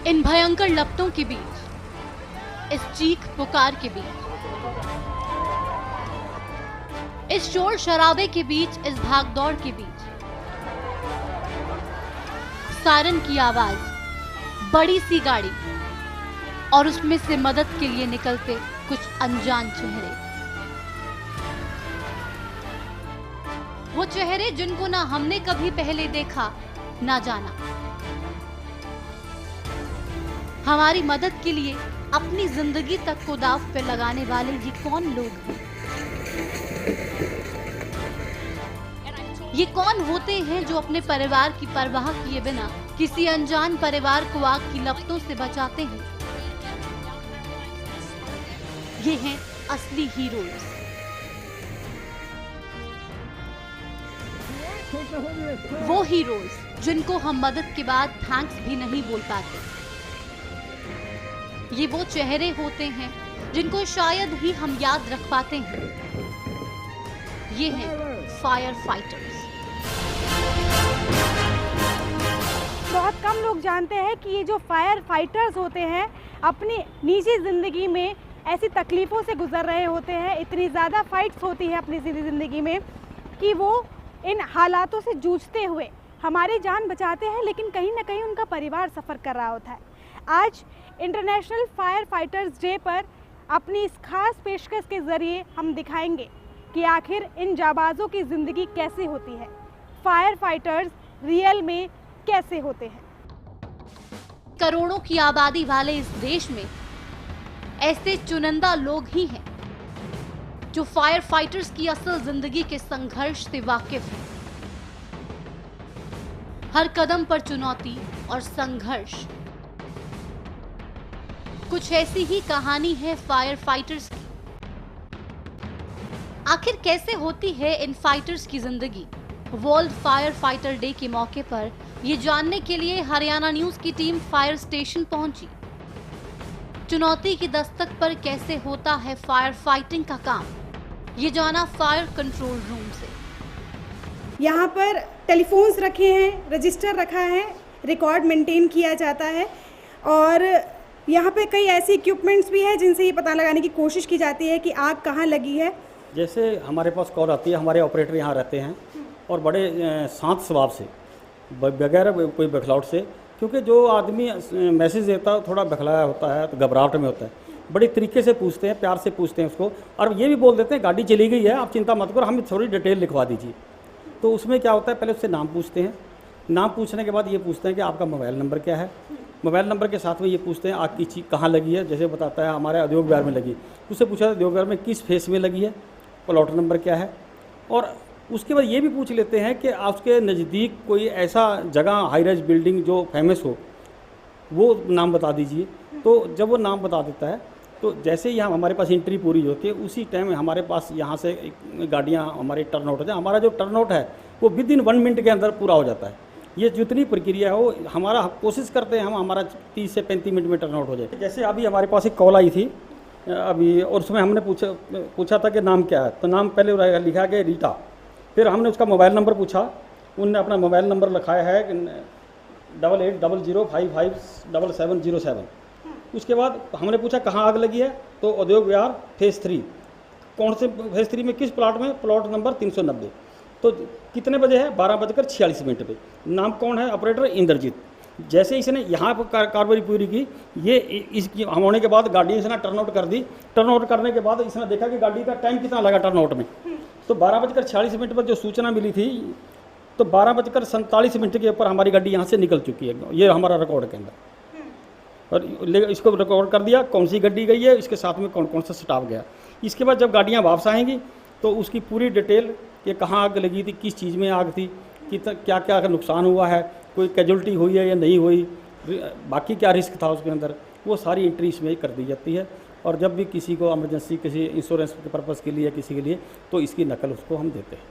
इन भयंकर लपटों के बीच, इस चीख पुकार के बीच, इस शोर शराबे के बीच, इस भागदौड़ के बीच, सायरन की आवाज, बड़ी सी गाड़ी और उसमें से मदद के लिए निकलते कुछ अनजान चेहरे। वो चेहरे जिनको ना हमने कभी पहले देखा ना जाना। हमारी मदद के लिए अपनी जिंदगी तक को दांव पे लगाने वाले ये कौन लोग हैं? ये कौन होते हैं जो अपने परिवार की परवाह किए बिना किसी अनजान परिवार को आग की लपटों से बचाते हैं? ये हैं असली हीरोज। वो हीरोज जिनको हम मदद के बाद थैंक्स भी नहीं बोल पाते। ये वो चेहरे होते हैं जिनको शायद ही हम याद रख पाते हैं। ये हैं फायर फाइटर्स। बहुत कम लोग जानते हैं कि ये जो फायर फाइटर्स होते हैं अपनी निजी ज़िंदगी में ऐसी तकलीफ़ों से गुजर रहे होते हैं, इतनी ज़्यादा फाइट्स होती हैं अपनी ज़िंदगी में कि वो इन हालातों से जूझते हुए हमारी जान बचाते हैं, लेकिन कहीं ना कहीं उनका परिवार सफ़र कर रहा होता है। आज इंटरनेशनल फायर फाइटर्स डे पर अपनी इस खास पेशकश के ज़रिए हम दिखाएंगे कि आखिर इन जाबाजों की ज़िंदगी कैसे होती है, फायर फाइटर्स रियल में कैसे होते हैं। करोड़ों की आबादी वाले इस देश में ऐसे चुनिंदा लोग ही हैं जो फायर फाइटर्स की असल जिंदगी के संघर्ष से वाकिफ हैं। हर कदम पर चुनौती और संघर्ष। कुछ ऐसी ही कहानी है फायर फाइटर्स की। आखिर कैसे होती है इन फाइटर्स की जिंदगी? वर्ल्ड फायर फाइटर डे के मौके पर ये जानने के लिए हरियाणा न्यूज की टीम फायर स्टेशन पहुंची। चुनौती की दस्तक पर कैसे होता है फायर फाइटिंग का काम, ये जाना फायर कंट्रोल रूम से। यहाँ पर टेलीफोन्स रखे हैं, रजिस्टर रखा है, रिकॉर्ड मेंटेन किया जाता है और यहाँ पे कई ऐसे इक्विपमेंट्स भी हैं जिनसे ये पता लगाने की कोशिश की जाती है कि आग कहाँ लगी है। जैसे हमारे पास कॉल आती है, हमारे ऑपरेटर यहाँ रहते हैं और बड़े शांत स्वभाव से, बगैर कोई बखलावट से, क्योंकि जो आदमी मैसेज देता है थोड़ा बखलाया होता है तो घबराहट में होता है, बड़ी तरीके से पूछते हैं, प्यार से पूछते हैं उसको और ये भी बोल देते हैं गाड़ी चली गई है, आप चिंता मत करो, हमें थोड़ी डिटेल लिखवा दीजिए। तो उसमें क्या होता है, पहले उससे नाम पूछते हैं, नाम पूछने के बाद ये पूछते हैं कि आपका मोबाइल नंबर क्या है। मोबाइल नंबर के साथ में ये पूछते हैं आग की चीज़ कहाँ लगी है। जैसे बताता है हमारे उद्योग विहार में लगी, उससे पूछा उद्योग विहार में किस फेस में लगी है, प्लॉट नंबर क्या है, और उसके बाद ये भी पूछ लेते हैं कि आपके नज़दीक कोई ऐसा जगह हाई राइज बिल्डिंग जो फेमस हो, वो नाम बता दीजिए। तो जब वो नाम बता देता है तो जैसे ही हमारे पास एंट्री पूरी होती है उसी टाइम हमारे पास यहाँ से गाड़ियाँ हमारे टर्न आउट हो जाए। हमारा जो टर्न आउट है वो विद इन 1 मिनट के अंदर पूरा हो जाता है। ये जितनी प्रक्रिया है वो हमारा कोशिश करते हैं हम हमारा 30 से 35 मिनट में टर्न आउट हो जाए। जैसे अभी हमारे पास एक कॉल आई थी अभी, और उसमें हमने पूछा था कि नाम क्या है, तो नाम पहले लिखा गया रीटा। फिर हमने उसका मोबाइल नंबर पूछा, उनने अपना मोबाइल नंबर लिखाया है 8800557707। उसके बाद हमने पूछा कहाँ आग लगी है, तो उद्योग विहार फेज़ 3। कौन से फेज़ 3 में, किस प्लॉट में, प्लॉट नंबर 390। तो कितने बजे है, 12:46 पे। नाम कौन है, ऑपरेटर इंद्रजीत। जैसे इसने यहाँ पर कार्रवाई पूरी की, ये इसकी हम होने के बाद गाड़ी इसने टर्न आउट कर दी। टर्न आउट करने के बाद इसने देखा कि गाड़ी का टाइम कितना लगा टर्न आउट में, तो 12:46 पर जो सूचना मिली थी तो 12:47 के ऊपर हमारी गाड़ी यहाँ से निकल चुकी है। ये हमारा रिकॉर्ड के अंदर, और इसको रिकॉर्ड कर दिया कौन सी गाड़ी गई है, इसके साथ में कौन कौन सा स्टाफ गया। इसके बाद जब गाड़ियाँ वापस आएंगी तो उसकी पूरी डिटेल, ये कहाँ आग लगी थी, किस चीज़ में आग थी, क्या क्या नुकसान हुआ है, कोई कैजुअल्टी हुई है या नहीं हुई, बाकी क्या रिस्क था उसके अंदर, वो सारी एंट्री इसमें कर दी जाती है। और जब भी किसी को इमरजेंसी, किसी इंश्योरेंस के पर्पज़ के लिए, किसी के लिए, तो इसकी नकल उसको हम देते हैं।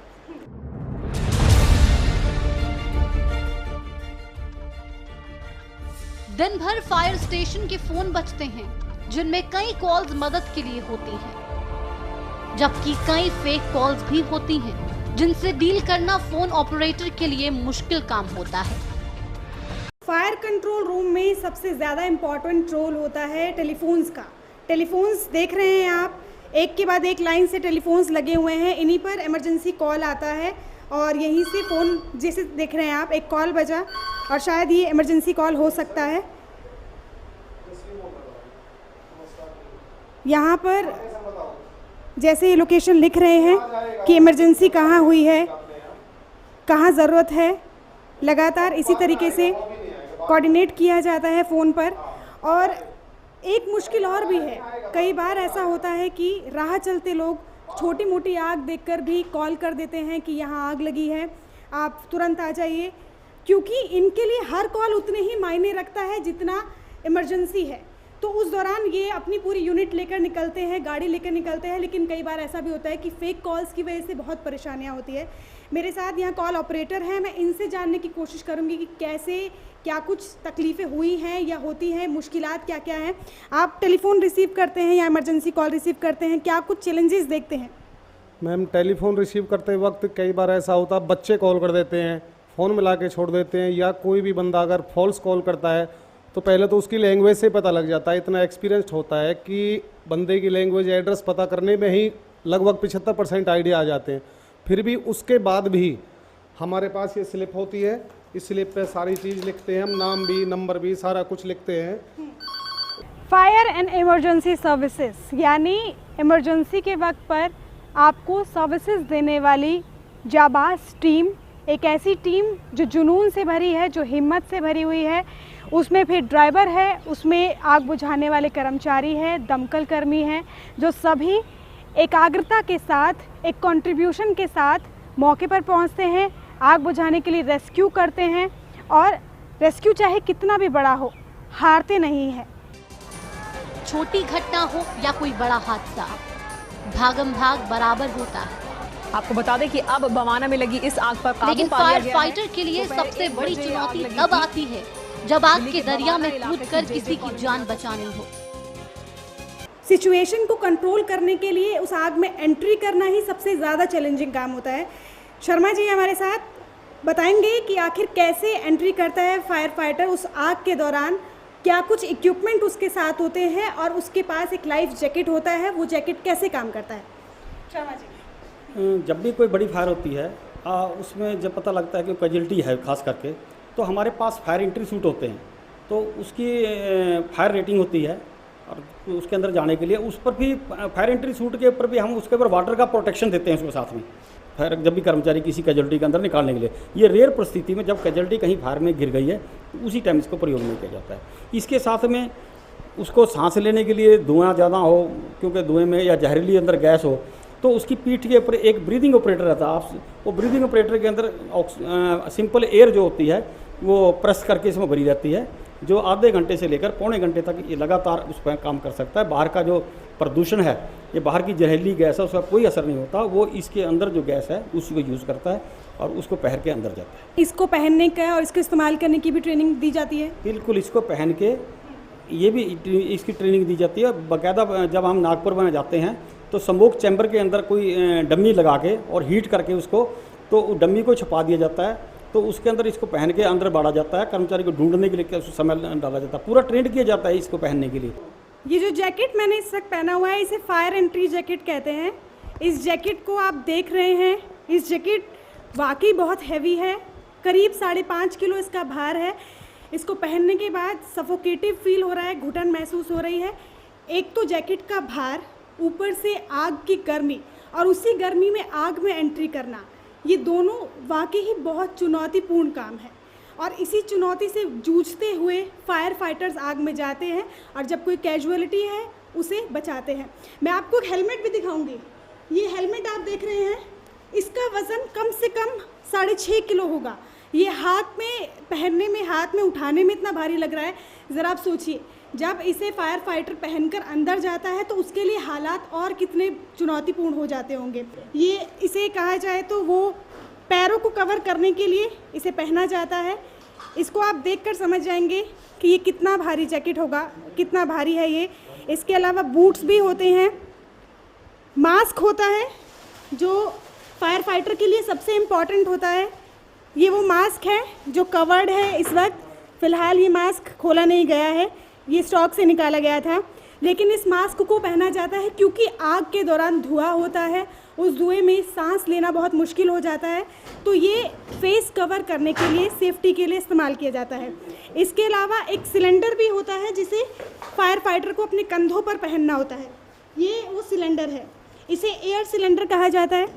दिन भर फायर स्टेशन के फोन बजते हैं जिनमें कई कॉल्स मदद के लिए होती हैं, जबकि कई फेक कॉल्स भी होती हैं जिनसे डील करना फोन ऑपरेटर के लिए मुश्किल काम होता है। फायर कंट्रोल रूम में सबसे ज़्यादा इम्पॉर्टेंट रोल होता है टेलीफोन्स का। टेलीफोन्स देख रहे हैं आप, एक के बाद एक लाइन से टेलीफोन्स लगे हुए हैं, इन्हीं पर इमरजेंसी कॉल आता है और यहीं से फ़ोन, जैसे देख रहे हैं आप, एक कॉल बजा और शायद ये इमरजेंसी कॉल हो सकता है। यहाँ पर जैसे ये लोकेशन लिख रहे हैं कि इमरजेंसी कहाँ हुई है, कहाँ ज़रूरत है, लगातार इसी तरीके से कोऑर्डिनेट किया जाता है फ़ोन पर। और एक मुश्किल और भी है, कई बार ऐसा होता है कि राह चलते लोग छोटी मोटी आग देखकर भी कॉल कर देते हैं कि यहाँ आग लगी है, आप तुरंत आ जाइए, क्योंकि इनके लिए हर कॉल उतने ही मायने रखता है जितना इमरजेंसी है। तो उस दौरान ये अपनी पूरी यूनिट लेकर निकलते हैं, गाड़ी लेकर निकलते हैं, लेकिन कई बार ऐसा भी होता है कि फेक कॉल्स की वजह से बहुत परेशानियाँ होती है। मेरे साथ यहाँ कॉल ऑपरेटर हैं, मैं इनसे जानने की कोशिश करूँगी कि कैसे, क्या कुछ तकलीफ़ें हुई हैं या होती हैं, मुश्किलात क्या क्या हैं। आप टेलीफ़ोन रिसीव करते हैं या इमरजेंसी कॉल रिसीव करते हैं, क्या कुछ चैलेंजेस देखते हैं? मैम, टेलीफोन रिसीव करते वक्त कई बार ऐसा होता है बच्चे कॉल कर देते हैं, फ़ोन मिला के छोड़ देते हैं, या कोई भी बंदा अगर फॉल्स कॉल करता है तो पहले तो उसकी लैंग्वेज से पता लग जाता है। इतना एक्सपीरियंस्ड होता है कि बंदे की लैंग्वेज, एड्रेस पता करने में ही लगभग 75% आइडिया आ जाते हैं। फिर भी उसके बाद भी हमारे पास ये स्लिप होती है, इस स्लिप पे सारी चीज़ लिखते हैं हम, नाम भी, नंबर भी, सारा कुछ लिखते हैं। फायर एंड इमरजेंसी सर्विसेज, यानी इमरजेंसी के वक्त पर आपको सर्विसेज देने वाली जाबाज टीम, एक ऐसी टीम जो जुनून से भरी है, जो हिम्मत से भरी हुई है। उसमें फिर ड्राइवर है, उसमें आग बुझाने वाले कर्मचारी हैं, दमकल कर्मी हैं, जो सभी एकाग्रता के साथ, एक कंट्रीब्यूशन के साथ मौके पर पहुंचते हैं, आग बुझाने के लिए रेस्क्यू करते हैं, और रेस्क्यू चाहे कितना भी बड़ा हो, हारते नहीं हैं। छोटी घटना हो या कोई बड़ा हादसा, भागम भाग बराबर होता है। आपको बता दें कि अब बवाना में लगी इस आग पर काबू लेकिन पा लिया फायर गया है। फाइटर के लिए दोपहर सबसे 1 बड़ी बजे चुनौती आग लगी तब थी। आती है जब आग दिल्ली के के दरिया में बवाना कूदकर इलाके किसी की की जान बचानी हो। सिचुएशन को कंट्रोल करने के लिए उस आग में एंट्री करना ही सबसे ज़्यादा चैलेंजिंग काम होता है। शर्मा जी हमारे साथ बताएंगे कि आखिर कैसे एंट्री करता है फायर फाइटर उस आग के दौरान, क्या कुछ इक्विपमेंट उसके साथ होते हैं और उसके पास एक लाइफ जैकेट होता है, वो जैकेट कैसे काम करता है? शर्मा जी, जब भी कोई बड़ी फायर होती है, उसमें जब पता लगता है कि कैजुअल्टी है खास करके, तो हमारे पास फायर एंट्री सूट होते हैं, तो उसकी फायर रेटिंग होती है और उसके अंदर जाने के लिए उस पर भी, फायर एंट्री सूट के ऊपर भी हम उसके ऊपर वाटर का प्रोटेक्शन देते हैं उसके साथ में, फायर जब भी कर्मचारी किसी कैजुअल्टी के अंदर निकालने के लिए। ये रेयर परिस्थिति में जब कैजुअल्टी कहीं फायर में गिर गई है तो उसी टाइम इसको प्रयोग नहीं किया जाता है। इसके साथ में उसको सांस लेने के लिए धुआं ज़्यादा हो, क्योंकि धुएँ में या जहरीली अंदर गैस हो, तो उसकी पीठ के ऊपर एक ब्रीदिंग ऑपरेटर रहता है। आप वो ब्रीदिंग ऑपरेटर के अंदर सिंपल एयर जो होती है वो प्रेस करके इसमें भरी रहती है, जो आधे घंटे से लेकर पौने घंटे तक ये लगातार उस पर काम कर सकता है। बाहर का जो प्रदूषण है, ये बाहर की जहरीली गैस है, उसका कोई असर नहीं होता। वो इसके अंदर जो गैस है उसी को यूज़ करता है और उसको पहन के अंदर जाता है। इसको पहनने का और इसको इस्तेमाल करने की भी ट्रेनिंग दी जाती है? बिल्कुल, इसको पहन के ये भी इसकी ट्रेनिंग दी जाती है बाकायदा। जब हम नागपुर में जाते हैं तो स्मोक चैम्बर के अंदर कोई डमी लगा के और हीट करके उसको, तो डमी को छुपा दिया जाता है, तो उसके अंदर इसको पहन के अंदर बाड़ा जाता है। कर्मचारी को ढूंढने के लिए समय डाला जाता है, पूरा ट्रेंड किया जाता है इसको पहनने के लिए। ये जो जैकेट मैंने इस वक्त पहना हुआ है, इसे फायर एंट्री जैकेट कहते हैं। इस जैकेट को आप देख रहे हैं, इस जैकेट वाकई बहुत हैवी है, करीब 5.5 किलो इसका भार है। इसको पहनने के बाद सफोकेटिव फील हो रहा है, घुटन महसूस हो रही है। एक तो जैकेट का भार, ऊपर से आग की गर्मी, और उसी गर्मी में आग में एंट्री करना, ये दोनों वाकई ही बहुत चुनौतीपूर्ण काम है। और इसी चुनौती से जूझते हुए फायर फाइटर्स आग में जाते हैं और जब कोई कैजुअलिटी है उसे बचाते हैं। मैं आपको एक हेलमेट भी दिखाऊंगी। ये हेलमेट आप देख रहे हैं, इसका वज़न कम से कम 6.5 किलो होगा। ये हाथ में पहनने में, हाथ में उठाने में इतना भारी लग रहा है, ज़रा आप सोचिए जब इसे फायर फाइटर पहनकर अंदर जाता है तो उसके लिए हालात और कितने चुनौतीपूर्ण हो जाते होंगे। ये इसे कहा जाए तो वो पैरों को कवर करने के लिए इसे पहना जाता है। इसको आप देखकर समझ जाएंगे कि ये कितना भारी जैकेट होगा, कितना भारी है ये। इसके अलावा बूट्स भी होते हैं, मास्क होता है जो फायर फाइटर के लिए सबसे इम्पॉर्टेंट होता है। ये वो मास्क है जो कवर्ड है इस वक्त, फ़िलहाल ये मास्क खोला नहीं गया है, ये स्टॉक से निकाला गया था, लेकिन इस मास्क को पहना जाता है क्योंकि आग के दौरान धुआं होता है, उस धुएं में सांस लेना बहुत मुश्किल हो जाता है, तो ये फेस कवर करने के लिए, सेफ्टी के लिए इस्तेमाल किया जाता है। इसके अलावा एक सिलेंडर भी होता है जिसे फायर फाइटर को अपने कंधों पर पहनना होता है। ये वो सिलेंडर है, इसे एयर सिलेंडर कहा जाता है।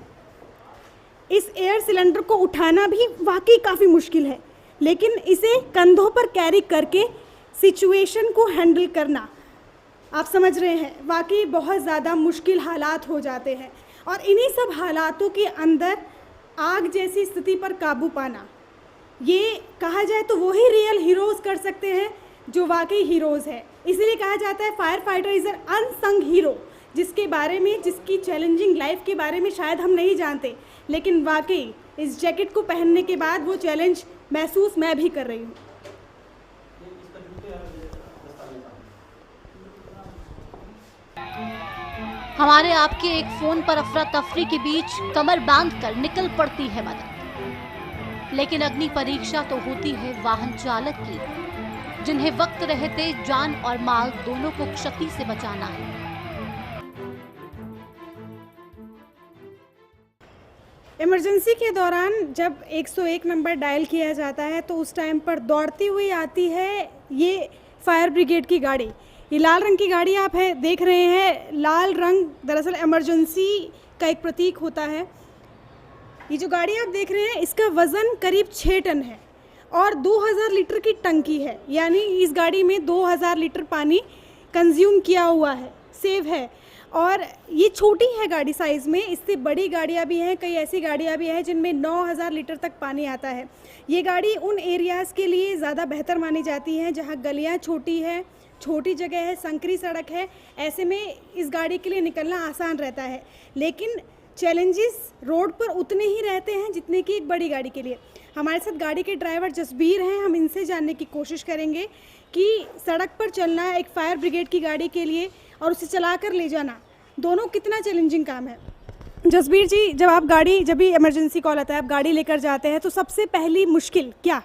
इस एयर सिलेंडर को उठाना भी वाकई काफ़ी मुश्किल है, लेकिन इसे कंधों पर कैरी करके सिचुएशन को हैंडल करना, आप समझ रहे हैं, वाकई बहुत ज़्यादा मुश्किल हालात हो जाते हैं। और इन्हीं सब हालातों के अंदर आग जैसी स्थिति पर काबू पाना, ये कहा जाए तो वही रियल हीरोज़ कर सकते हैं जो वाकई हीरोज़ है। इसलिए कहा जाता है fire fighter is an unsung hero, जिसके बारे में, जिसकी चैलेंजिंग लाइफ के बारे में शायद हम नहीं जानते, लेकिन वाकई इस जैकेट को पहनने के बाद वो चैलेंज महसूस मैं भी कर रही हूँ। हमारे आपके एक फोन पर अफरा तफरी के बीच कमर बांधकर निकल पड़ती है मदद, लेकिन अग्नि परीक्षा तो होती है वाहन चालक की, जिन्हें वक्त रहते जान और माल दोनों को क्षति से बचाना है। इमरजेंसी के दौरान जब 101 नंबर डायल किया जाता है तो उस टाइम पर दौड़ती हुई आती है ये फायर ब्रिगेड की गाड़ी। ये लाल रंग की गाड़ी आप देख रहे हैं, लाल रंग दरअसल इमरजेंसी का एक प्रतीक होता है। ये जो गाड़ी आप देख रहे हैं इसका वज़न करीब 6 टन है और 2000 लीटर की टंकी है, यानी इस गाड़ी में 2000 लीटर पानी कंज्यूम किया हुआ है, सेव है। और ये छोटी है गाड़ी साइज़ में, इससे बड़ी गाड़ियाँ भी हैं, कई ऐसी गाड़ियाँ भी हैं जिनमें 9000 लीटर तक पानी आता है। ये गाड़ी उन एरियाज़ के लिए ज़्यादा बेहतर मानी जाती है जहाँ गलियाँ छोटी है, छोटी जगह है, संकरी सड़क है, ऐसे में इस गाड़ी के लिए निकलना आसान रहता है। लेकिन चैलेंजेस रोड पर उतने ही रहते हैं जितने कि एक बड़ी गाड़ी के लिए। हमारे साथ गाड़ी के ड्राइवर जसबीर हैं, हम इनसे जानने की कोशिश करेंगे कि सड़क पर चलना एक फायर ब्रिगेड की गाड़ी के लिए और उसे चला कर ले जाना, दोनों कितना चैलेंजिंग काम है। जसबीर जी, जब भी इमरजेंसी कॉल आता है, आप गाड़ी लेकर जाते हैं, तो सबसे पहली मुश्किल क्या?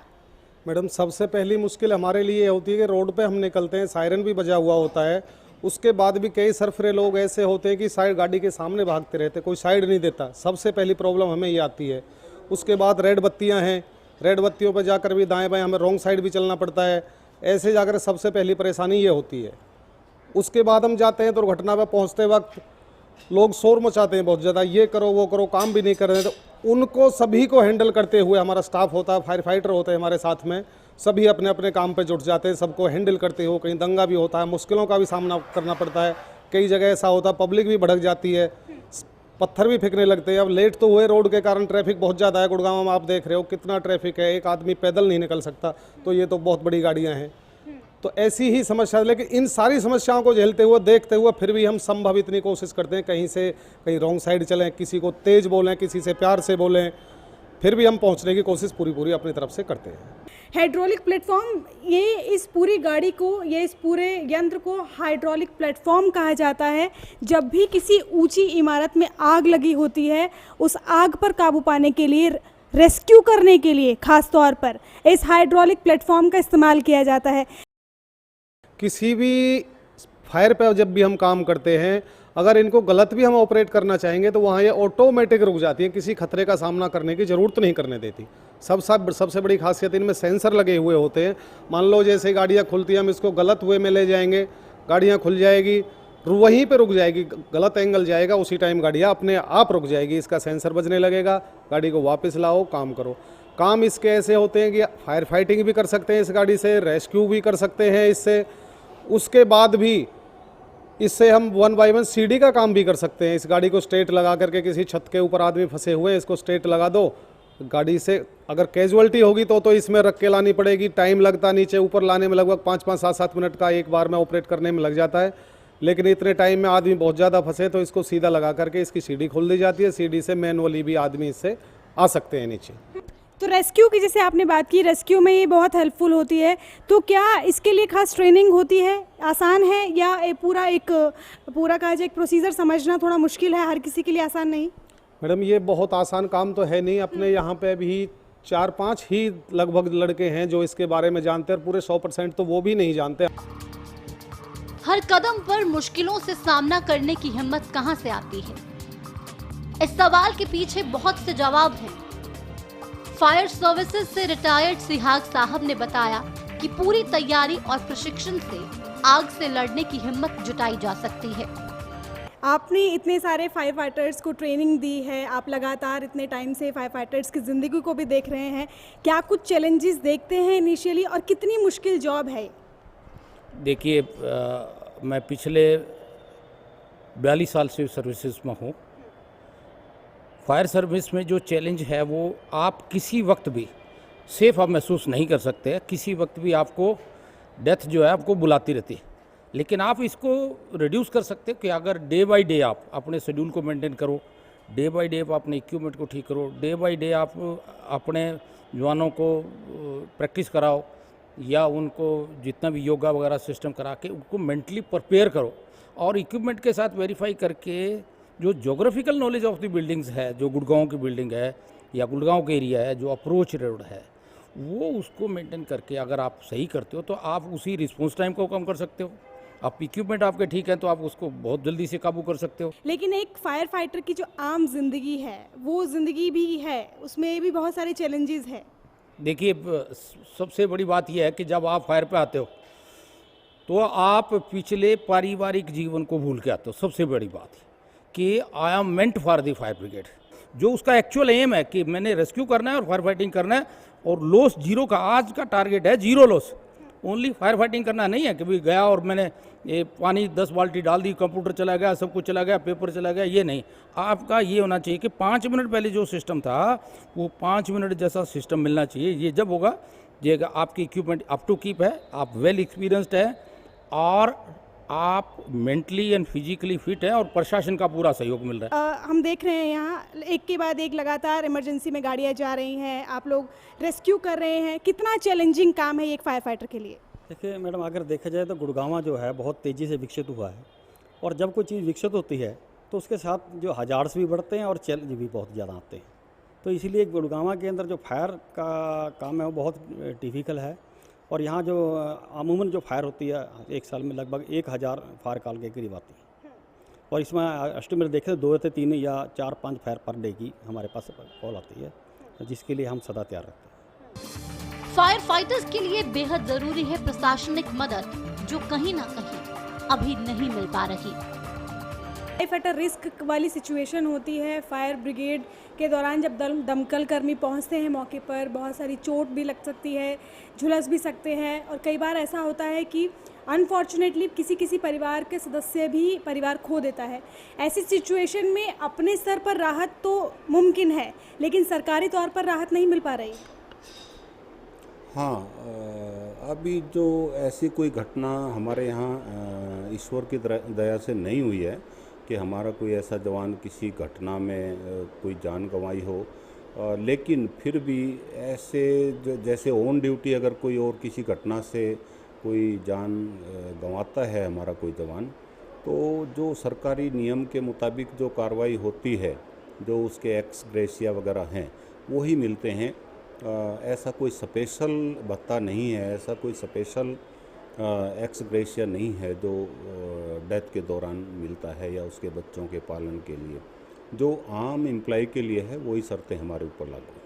मैडम, सबसे पहली मुश्किल हमारे लिए होती है कि रोड पे हम निकलते हैं, सायरन भी बजा हुआ होता है, उसके बाद भी कई सरफरे लोग ऐसे होते हैं कि साइड गाड़ी के सामने भागते रहते, कोई साइड नहीं देता। सबसे पहली प्रॉब्लम हमें ये आती है। उसके बाद रेड बत्तियां हैं, रेड बत्तियों पर जाकर भी दाएं बाएं हमें रॉन्ग साइड भी चलना पड़ता है, ऐसे जाकर सबसे पहली परेशानी ये होती है। उसके बाद हम जाते हैं दुर्घटना पर पहुँचते वक्त लोग शोर मचाते हैं बहुत ज़्यादा, ये करो वो करो, काम भी नहीं कर रहे, तो उनको सभी को हैंडल करते हुए हमारा स्टाफ होता है, फायर फाइटर होते हैं हमारे साथ में, सभी अपने अपने काम पे जुट जाते हैं, सबको हैंडल करते हुए। कहीं दंगा भी होता है, मुश्किलों का भी सामना करना पड़ता है, कई जगह ऐसा होता है पब्लिक भी भड़क जाती है, पत्थर भी फेंकने लगते हैं। अब लेट तो हुए, रोड के कारण ट्रैफिक बहुत ज़्यादा है, गुड़गांव में आप देख रहे हो कितना ट्रैफिक है, एक आदमी पैदल नहीं निकल सकता, तो ये तो बहुत बड़ी गाड़ियाँ हैं। तो ऐसी ही समस्या, लेकिन इन सारी समस्याओं को झेलते हुए, देखते हुए, फिर भी हम संभव इतनी कोशिश करते हैं कहीं रॉन्ग साइड चलें, किसी को तेज़ बोलें, किसी से प्यार से बोलें, फिर भी हम पहुंचने की कोशिश पूरी अपनी तरफ से करते हैं। हाइड्रोलिक प्लेटफॉर्म, ये इस पूरी गाड़ी को, ये इस पूरे यंत्र को हाइड्रोलिक प्लेटफॉर्म कहा जाता है। जब भी किसी ऊंची इमारत में आग लगी होती है, उस आग पर काबू पाने के लिए, रेस्क्यू करने के लिए खास तौर पर इस हाइड्रोलिक प्लेटफॉर्म का इस्तेमाल किया जाता है। किसी भी फायर पे जब भी हम काम करते हैं, अगर इनको गलत भी हम ऑपरेट करना चाहेंगे तो वहाँ ये ऑटोमेटिक रुक जाती है, किसी खतरे का सामना करने की ज़रूरत नहीं करने देती। सबसे बड़ी खासियत इनमें सेंसर लगे हुए होते हैं। मान लो जैसे गाड़ियाँ खुलती हैं, हम इसको गलत वे में ले जाएंगे, गाड़ियाँ खुल जाएगी, वहीं पे रुक जाएगी, गलत एंगल जाएगा, उसी टाइम गाड़ियाँ अपने आप रुक जाएगी, इसका सेंसर बजने लगेगा, गाड़ी को वापस लाओ, काम करो। काम इसके ऐसे होते हैं कि फायर फाइटिंग भी कर सकते हैं इस गाड़ी से, रेस्क्यू भी कर सकते हैं इससे, उसके बाद भी इससे हम 1 बाय 1 सीढ़ी का काम भी कर सकते हैं। इस गाड़ी को स्ट्रेट लगा करके, किसी छत के ऊपर आदमी फंसे हुए, इसको स्ट्रेट लगा दो, गाड़ी से अगर कैजुअलिटी होगी तो इसमें रख के लानी पड़ेगी, टाइम लगता नीचे ऊपर लाने में, लगभग 5-5, 7-7 मिनट का एक बार में ऑपरेट करने में लग जाता है। लेकिन इतने टाइम में आदमी बहुत ज़्यादा फंसे तो इसको सीधा लगा करके इसकी सीढ़ी खोल दी जाती है, सीढ़ी से मैनुअली भी आदमी इससे आ सकते हैं नीचे। तो रेस्क्यू की जैसे आपने बात की, रेस्क्यू में ये बहुत हेल्पफुल होती है, तो क्या इसके लिए खास ट्रेनिंग होती है, आसान है, या पूरा कहा जाए एक प्रोसीजर समझना थोड़ा मुश्किल है, हर किसी के लिए आसान नहीं? मैडम, ये बहुत आसान काम तो है नहीं। अपने यहाँ पे भी 4-5 ही लगभग लड़के हैं जो इसके बारे में जानते हैं, और पूरे 100% तो वो भी नहीं जानते। हर कदम पर मुश्किलों से सामना करने की हिम्मत कहां से आती है? इस सवाल के पीछे बहुत से जवाब हैं। फायर सर्विसेज से रिटायर्ड सिहाग साहब ने बताया कि पूरी तैयारी और प्रशिक्षण से आग से लड़ने की हिम्मत जुटाई जा सकती है। आपने इतने सारे फायर फाइटर्स को ट्रेनिंग दी है, आप लगातार इतने टाइम से फायर फाइटर्स की ज़िंदगी को भी देख रहे हैं, क्या कुछ चैलेंजेस देखते हैं इनिशियली, और कितनी मुश्किल जॉब है? देखिए, मैं पिछले 42 साल से सर्विसेज में हूँ। फायर सर्विस में जो चैलेंज है वो आप किसी वक्त भी सेफ आप महसूस नहीं कर सकते। किसी वक्त भी आपको डेथ जो है आपको बुलाती रहती है, लेकिन आप इसको रिड्यूस कर सकते हो कि अगर डे बाय डे आप अपने शेड्यूल को मेंटेन करो, डे बाय डे आप अपने इक्विपमेंट को ठीक करो, डे बाय डे आप अपने जवानों को प्रैक्टिस कराओ, या उनको जितना भी योगा वगैरह सिस्टम करा के उनको मेंटली प्रिपेयर करो, और इक्विपमेंट के साथ वेरीफाई करके जो geographical knowledge of the buildings है, जो गुड़गांव की बिल्डिंग है या गुड़गांव के एरिया है, जो अप्रोच रोड है, वो उसको मेंटेन करके अगर आप सही करते हो तो आप उसी रिस्पॉन्स टाइम को कम कर सकते हो। आप इक्विपमेंट आपके ठीक है तो आप उसको बहुत जल्दी से काबू कर सकते हो। लेकिन एक फायर फाइटर की जो आम जिंदगी है वो जिंदगी भी है, उसमें भी बहुत सारे चैलेंजेस है। देखिए, सबसे बड़ी बात यह है कि जब आप फायर पे आते हो तो आप पिछले पारिवारिक जीवन को भूल के आते हो। सबसे बड़ी बात कि I am meant for the fire brigade, जो उसका एक्चुअल एम है कि मैंने रेस्क्यू करना है और फायर फाइटिंग करना है, और लॉस जीरो का आज का टारगेट है, zero loss. Only fire fighting करना नहीं है कि भाई गया और मैंने ये पानी 10 बाल्टी डाल दी, कंप्यूटर चला गया, सब कुछ चला गया, पेपर चला गया, ये नहीं। आपका ये होना चाहिए कि 5 मिनट पहले जो सिस्टम था वो 5 मिनट जैसा सिस्टम मिलना चाहिए। ये जब होगा, ये आपकी इक्विपमेंट अप टू कीप है, आप वेल एक्सपीरियंस्ड है, और आप मेंटली एंड फिजिकली फिट है, और प्रशासन का पूरा सहयोग मिल रहा है। हम देख रहे हैं यहाँ एक के बाद एक लगातार इमरजेंसी में गाड़ियाँ जा रही हैं, आप लोग रेस्क्यू कर रहे हैं। कितना चैलेंजिंग काम है ये एक फायर फाइटर के लिए? देखिए मैडम, अगर देखा जाए तो गुड़गांव जो है बहुत तेज़ी से विकसित हुआ है, और जब कोई चीज़ विकसित होती है तो उसके साथ जो हजार्ड्स भी बढ़ते हैं और चैलेंज भी बहुत ज़्यादा आते हैं। तो इसीलिए गुड़गांव के अंदर जो फायर का काम है वो बहुत डिफ़िकल्ट है, और यहाँ जो अमूमन जो फायर होती है एक साल में लगभग 1000 फायर कॉल के करीब आती है, और इसमें एस्टिमेट देखें 2 से 3 या 4-5 फायर पर डे की हमारे पास कॉल आती है, जिसके लिए हम सदा तैयार रहते हैं। फायर फाइटर्स के लिए बेहद जरूरी है प्रशासनिक मदद, जो कहीं ना कहीं अभी नहीं मिल पा रही। फायर फाइटर रिस्क वाली सिचुएशन होती है। फायर ब्रिगेड के दौरान जब दमकल कर्मी पहुंचते हैं मौके पर, बहुत सारी चोट भी लग सकती है, झुलस भी सकते हैं, और कई बार ऐसा होता है कि अनफॉर्चुनेटली किसी परिवार के सदस्य भी परिवार खो देता है। ऐसी सिचुएशन में अपने स्तर पर राहत तो मुमकिन है, लेकिन सरकारी तौर पर राहत नहीं मिल पा रही। हाँ, अभी जो ऐसी कोई घटना हमारे यहाँ ईश्वर की दया से नहीं हुई है कि हमारा कोई ऐसा जवान किसी घटना में कोई जान गंवाई हो, लेकिन फिर भी ऐसे जैसे ऑन ड्यूटी अगर कोई और किसी घटना से कोई जान गंवाता है हमारा कोई जवान, तो जो सरकारी नियम के मुताबिक जो कार्रवाई होती है, जो उसके एक्स ग्रेशिया वगैरह हैं, वही मिलते हैं। ऐसा कोई स्पेशल भत्ता नहीं है, ऐसा कोई स्पेशल एक्स ग्रेशिया नहीं है जो डेथ के दौरान मिलता है या उसके बच्चों के पालन के लिए। जो आम एम्प्लॉय के लिए है वही शर्तें हमारे ऊपर लागू हैं।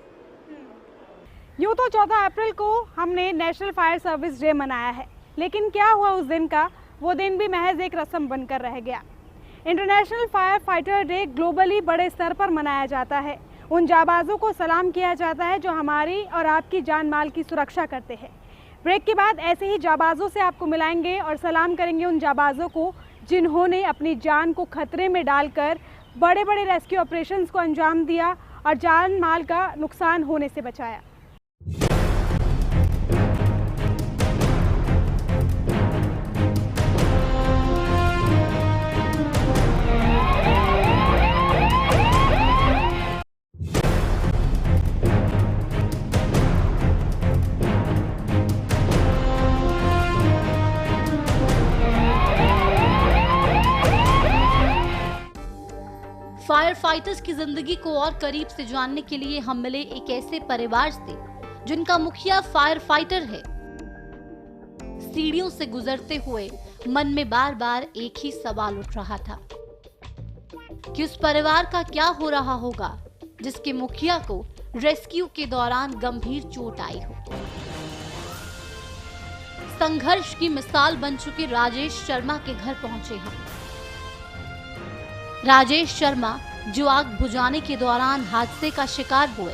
यूँ तो 14 अप्रैल को हमने नेशनल फायर सर्विस डे मनाया है, लेकिन क्या हुआ उस दिन का? वो दिन भी महज एक रस्म बनकर रह गया। International fire fighter day globally बड़े स्तर पर मनाया जाता है। उन जाबाजों को सलाम किया जाता है जो हमारी और आपकी जान माल की सुरक्षा करते हैं। ब्रेक के बाद ऐसे ही जाबाजों से आपको मिलाएंगे और सलाम करेंगे उन जाबाजों को जिन्होंने अपनी जान को खतरे में डालकर बड़े बड़े रेस्क्यू ऑपरेशंस को अंजाम दिया और जान माल का नुकसान होने से बचाया। फायर फाइटर्स की जिंदगी को और करीब से जानने के लिए हम मिले एक ऐसे परिवार से जिनका मुखिया फायर फाइटर है। सीढ़ियों से गुजरते हुए मन में बार बार एक ही सवाल उठ रहा था कि उस परिवार का क्या हो रहा होगा जिसके मुखिया को रेस्क्यू के दौरान गंभीर चोट आई हो। संघर्ष की मिसाल बन चुके राजेश शर्मा के घर पहुंचे हम। राजेश शर्मा जो आग बुझाने के दौरान हादसे का शिकार हुए,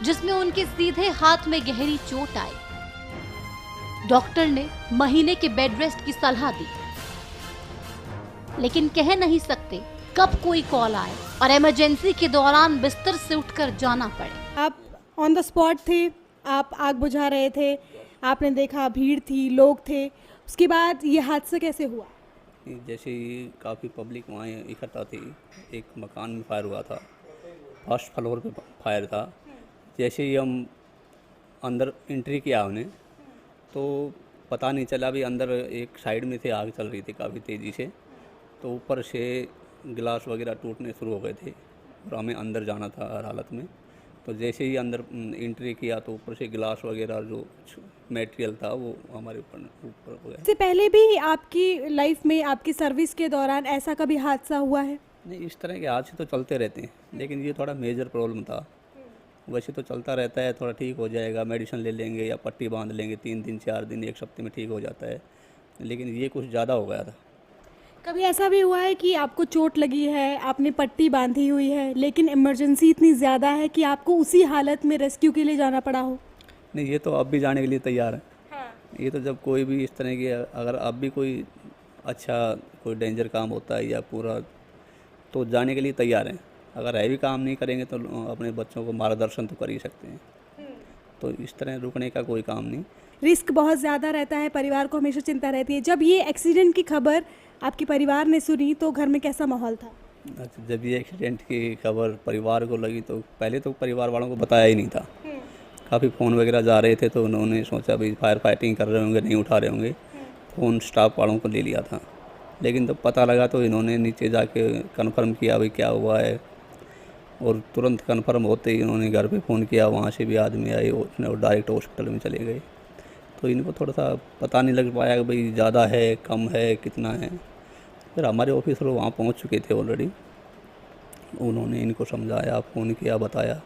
जिसमें उनके सीधे हाथ में गहरी चोट आई। डॉक्टर ने महीने के बेड रेस्ट की सलाह दी, लेकिन कह नहीं सकते कब कोई कॉल आए और इमरजेंसी के दौरान बिस्तर से उठकर जाना पड़े। आप ऑन द स्पॉट थे, आप आग बुझा रहे थे, आपने देखा भीड़ थी, लोग थे, उसके बाद ये हादसा कैसे हुआ? जैसे ही काफ़ी पब्लिक वहाँ इकट्ठा थी, एक मकान में फायर हुआ था, फर्स्ट फ्लोर पे फायर था। जैसे ही हम अंदर एंट्री किया उन्हें, तो पता नहीं चला भी अंदर एक साइड में से आग चल रही थी काफ़ी तेज़ी से, तो ऊपर से गिलास वगैरह टूटने शुरू हो गए थे और हमें अंदर जाना था हर हालत में। तो जैसे ही अंदर एंट्री किया तो ऊपर से गिलास वगैरह जो मटेरियल था वो हमारे ऊपर हो गया। इससे पहले भी आपकी लाइफ में, आपकी सर्विस के दौरान ऐसा कभी हादसा हुआ है? नहीं, इस तरह के हादसे तो चलते रहते हैं, लेकिन ये थोड़ा मेजर प्रॉब्लम था। वैसे तो चलता रहता है, थोड़ा ठीक हो जाएगा, मेडिसिन ले लेंगे या पट्टी बांध लेंगे, 3 दिन 4 दिन 1 हफ्ते में ठीक हो जाता है, लेकिन ये कुछ ज़्यादा हो गया था। कभी ऐसा भी हुआ है कि आपको चोट लगी है, आपने पट्टी बांधी हुई है, लेकिन इमरजेंसी इतनी ज़्यादा है कि आपको उसी हालत में रेस्क्यू के लिए जाना पड़ा हो? नहीं, ये तो अब भी जाने के लिए तैयार है। हाँ। ये तो जब कोई भी इस तरह की, अगर अब भी कोई अच्छा कोई डेंजर काम होता है या पूरा, तो जाने के लिए तैयार हैं। अगर हैवी काम नहीं करेंगे तो अपने बच्चों को मार्गदर्शन तो कर ही सकते हैं, तो इस तरह रुकने का कोई काम नहीं। रिस्क बहुत ज़्यादा रहता है, परिवार को हमेशा चिंता रहती है। जब ये एक्सीडेंट की खबर आपके परिवार ने सुनी तो घर में कैसा माहौल था? अच्छा, जब ये एक्सीडेंट की खबर परिवार को लगी तो पहले तो परिवार वालों को बताया ही नहीं था। काफ़ी फ़ोन वगैरह जा रहे थे, तो उन्होंने सोचा भाई फायर फाइटिंग कर रहे होंगे, नहीं उठा रहे होंगे, फ़ोन स्टाफ वालों को ले लिया था। लेकिन जब पता लगा तो इन्होंने नीचे जाके कन्फर्म किया भाई क्या हुआ है, और तुरंत कन्फर्म होते ही उन्होंने घर पे फ़ोन किया, वहाँ से भी आदमी आए और डायरेक्ट हॉस्पिटल में चले गए। तो इनको थोड़ा सा पता नहीं लग पाया कि भाई ज़्यादा है, कम है, कितना है। फिर हमारे ऑफिसर वहाँ पहुँच चुके थे ऑलरेडी, उन्होंने इनको समझाया, फ़ोन किया, बताया,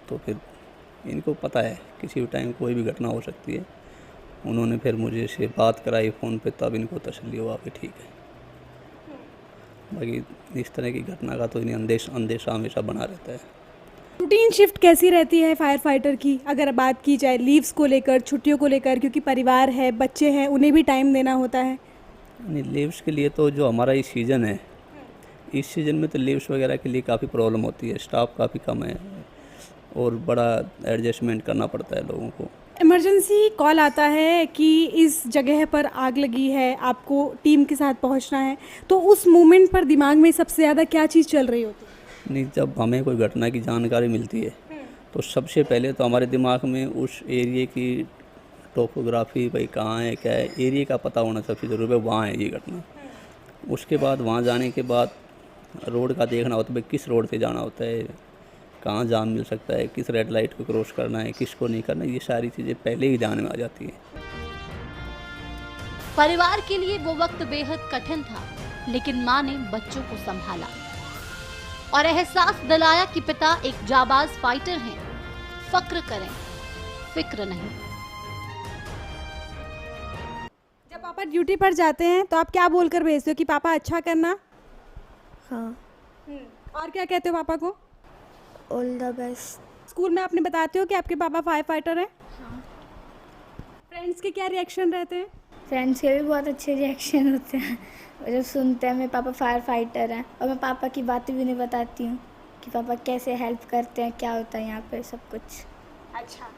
तो फिर इनको पता है किसी भी टाइम कोई भी घटना हो सकती है। उन्होंने फिर मुझे से बात कराई फ़ोन पे, तब इनको तसल्ली हुआ कि ठीक है। बाकी इस तरह की घटना का तो इन्हें अंदेशा हमेशा बना रहता है। रूटीन शिफ्ट कैसी रहती है फायर फाइटर की, अगर बात की जाए लीव्स को लेकर, छुट्टियों को लेकर, क्योंकि परिवार है, बच्चे हैं, उन्हें भी टाइम देना होता है? नहीं, लीव्स के लिए तो जो हमारा ये सीज़न है, इस सीज़न में तो लीव्स वगैरह के लिए काफ़ी प्रॉब्लम होती है, स्टाफ काफ़ी कम है और बड़ा एडजस्टमेंट करना पड़ता है लोगों को। इमरजेंसी कॉल आता है कि इस जगह पर आग लगी है, आपको टीम के साथ पहुंचना है, तो उस मोमेंट पर दिमाग में सबसे ज़्यादा क्या चीज़ चल रही होती है? नहीं, जब हमें कोई घटना की जानकारी मिलती है तो सबसे पहले तो हमारे दिमाग में उस एरिया की टोपोग्राफी, भाई कहाँ है, क्या है, एरिया का पता होना सबसे ज़रूरी है, वहाँ है ये घटना। उसके बाद वहाँ जाने के बाद रोड का देखना होता है, भाई किस रोड से जाना होता है, कहाँ जाम मिल सकता है, किस रेड लाइट को क्रॉस करना है, किसको नहीं करना, ये सारी चीज़ें पहले ही ध्यान में आ जाती हैं। परिवार के लिए वो वक्त बेहद कठिन था, लेकिन माँ ने बच्चों को संभाला और एहसास दिलाया कि पिता एक जाबाज फाइटर हैं। फक्र करें, फिक्र नहीं। जब पापा ड्यूटी पर जाते हैं तो आप क्या बोलकर भेजते हो कि पापा अच्छा करना? हाँ। और क्या कहते हो पापा को? All the best. स्कूल में आपने बताते हो कि आपके पापा फायर फाइटर हैं? हाँ। फ्रेंड्स के क्या रिएक्शन रहते हैं? फ्रेंड्स के भी बहुत अच्छे रिएक्शन होते हैं, वो जब सुनते हैं मेरे पापा फायर फाइटर हैं, और मैं पापा की बातें भी नहीं बताती हूँ कि पापा कैसे हेल्प करते हैं, क्या होता है यहाँ पे, सब कुछ। अच्छा।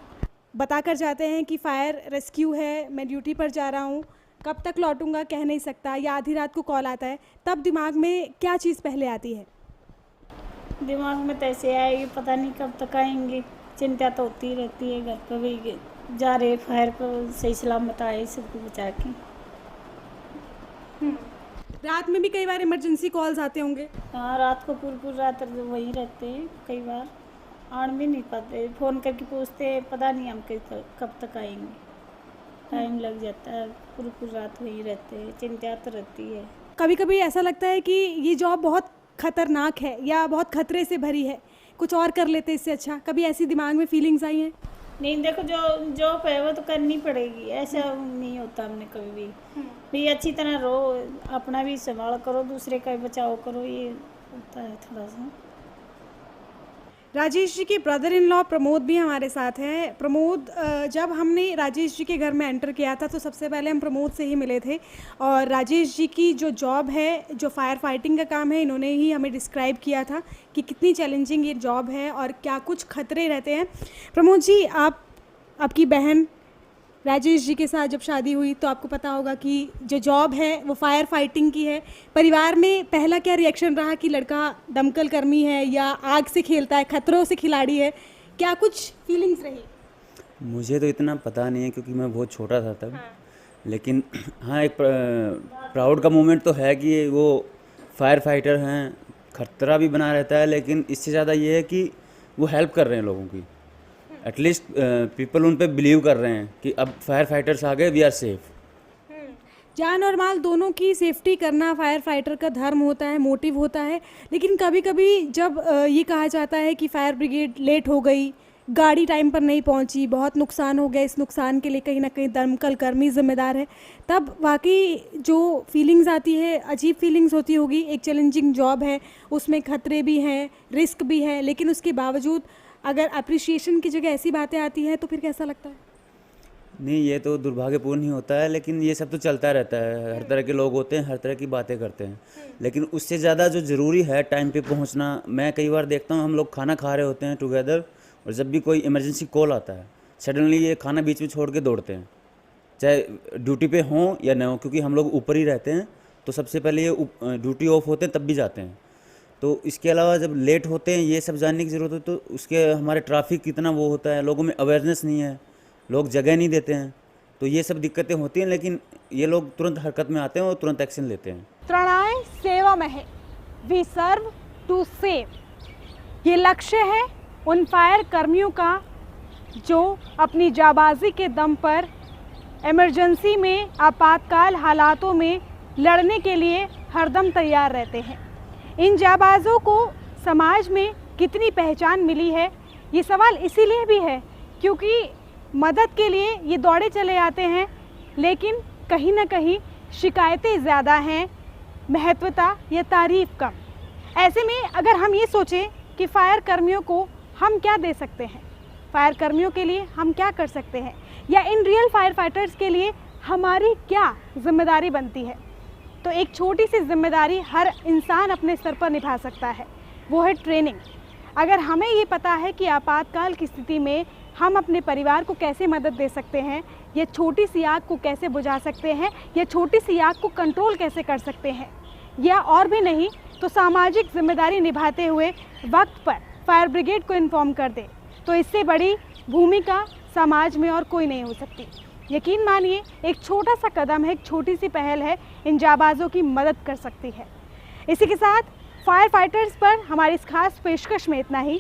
बताकर जाते हैं कि फायर रेस्क्यू है, मैं ड्यूटी पर जा रहा हूँ, कब तक लौटूंगा कह नहीं सकता, या आधी रात को कॉल आता है, तब दिमाग में क्या चीज़ पहले आती है? दिमाग में तो ऐसे आएगी, पता नहीं कब तक आएंगे, चिंता तो होती रहती है। घर पर भी जा रहे फायर को सही सलामत आए, सबको बचा के। रात में भी कई बार इमरजेंसी कॉल्स आते होंगे? हाँ, रात को पूरी रात वहीं रहते हैं, कई बार आन भी नहीं पाते, फ़ोन करके पूछते पता नहीं हम कब तक आएंगे, टाइम लग जाता है, पूरी रात वहीं रहते हैं, चिंता तो रहती है। कभी कभी ऐसा लगता है कि ये जॉब बहुत खतरनाक है या बहुत खतरे से भरी है, कुछ और कर लेते इससे अच्छा, कभी ऐसी दिमाग में फीलिंग्स आई हैं? नहीं, देखो जो जॉब है वो तो करनी पड़ेगी, ऐसा नहीं होता हमने कभी भी अच्छी तरह रहो, अपना भी संभाल करो, दूसरे का भी बचाव करो, ये होता है थोड़ा सा। राजेश जी के ब्रदर इन लॉ प्रमोद भी हमारे साथ हैं। प्रमोद, जब हमने राजेश जी के घर में एंटर किया था तो सबसे पहले हम प्रमोद से ही मिले थे, और राजेश जी की जो जॉब है, जो फायर फाइटिंग का काम है, इन्होंने ही हमें डिस्क्राइब किया था कि कितनी चैलेंजिंग ये जॉब है और क्या कुछ खतरे रहते हैं। प्रमोद जी, आपकी बहन राजेश जी के साथ जब शादी हुई तो आपको पता होगा कि जो जॉब है वो फायर फाइटिंग की है। परिवार में पहला क्या रिएक्शन रहा कि लड़का दमकल कर्मी है या आग से खेलता है, खतरों से खिलाड़ी है, क्या कुछ फीलिंग्स रही? मुझे तो इतना पता नहीं है क्योंकि मैं बहुत छोटा था तब। लेकिन हाँ, एक प्राउड का मोमेंट तो है कि वो फायर फाइटर हैं, खतरा भी बना रहता है, लेकिन इससे ज़्यादा ये है कि वो हेल्प कर रहे हैं लोगों की। एटलीस्ट पीपल उन पे बिलीव कर रहे हैं कि अब फायर फाइटर्स आ गए, वी आर सेफ। जान और माल दोनों की सेफ्टी करना फायर फाइटर का धर्म होता है, मोटिव होता है। लेकिन कभी कभी जब ये कहा जाता है कि फायर ब्रिगेड लेट हो गई, गाड़ी टाइम पर नहीं पहुंची, बहुत नुकसान हो गया, इस नुकसान के लिए कहीं ना कहीं दमकल कर्मी जिम्मेदार है, तब वाकई जो फीलिंग्स आती है, अजीब फीलिंग्स होती होगी। एक चैलेंजिंग जॉब है, उसमें खतरे भी हैं, रिस्क भी है, लेकिन उसके बावजूद अगर अप्रिसिएशन की जगह ऐसी बातें आती हैं तो फिर कैसा लगता है? नहीं, ये तो दुर्भाग्यपूर्ण ही होता है, लेकिन ये सब तो चलता रहता है। हर तरह के लोग होते हैं, हर तरह की बातें करते हैं, लेकिन उससे ज़्यादा जो ज़रूरी है टाइम पे पहुंचना। मैं कई बार देखता हूँ, हम लोग खाना खा रहे होते हैं टुगेदर, और जब भी कोई इमरजेंसी कॉल आता है, सडनली ये खाना बीच में छोड़ के दौड़ते हैं, चाहे ड्यूटी पे हों या ना हो, क्योंकि हम लोग ऊपर ही रहते हैं, तो सबसे पहले ये ड्यूटी ऑफ होते हैं तब भी जाते हैं। तो इसके अलावा जब लेट होते हैं, ये सब जानने की ज़रूरत है, तो उसके हमारे ट्रैफिक कितना वो होता है, लोगों में अवेयरनेस नहीं है, लोग जगह नहीं देते हैं, तो ये सब दिक्कतें होती हैं। लेकिन ये लोग तुरंत हरकत में आते हैं और तुरंत एक्शन लेते हैं। त्रणाय सेवा में है, वी सर्व टू सेव, ये लक्ष्य है उन फायर कर्मियों का जो अपनी जाबाजी के दम पर इमरजेंसी में, आपातकाल हालातों में लड़ने के लिए हरदम तैयार रहते हैं। इन जाबाजों को समाज में कितनी पहचान मिली है, ये सवाल इसीलिए भी है क्योंकि मदद के लिए ये दौड़े चले आते हैं, लेकिन कहीं ना कहीं शिकायतें ज़्यादा हैं, महत्वता या तारीफ कम। ऐसे में अगर हम ये सोचें कि फायर कर्मियों को हम क्या दे सकते हैं, फायर कर्मियों के लिए हम क्या कर सकते हैं, या इन रियल फायर फाइटर्स के लिए हमारी क्या जिम्मेदारी बनती है, तो एक छोटी सी जिम्मेदारी हर इंसान अपने स्तर पर निभा सकता है, वो है ट्रेनिंग। अगर हमें ये पता है कि आपातकाल की स्थिति में हम अपने परिवार को कैसे मदद दे सकते हैं, या छोटी सी आग को कैसे बुझा सकते हैं, या छोटी सी आग को कंट्रोल कैसे कर सकते हैं, या और भी नहीं तो सामाजिक जिम्मेदारी निभाते हुए वक्त पर फायर ब्रिगेड को इन्फॉर्म कर दे, तो इससे बड़ी भूमिका समाज में और कोई नहीं हो सकती। यकीन मानिए, एक छोटा सा कदम है, एक छोटी सी पहल है, इन जाबाजों की मदद कर सकती है। इसी के साथ फायर फाइटर्स पर हमारी इस खास पेशकश में इतना ही।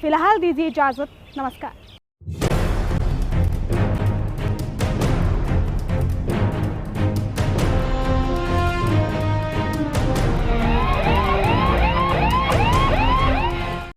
फ़िलहाल दीजिए इजाज़त, नमस्कार।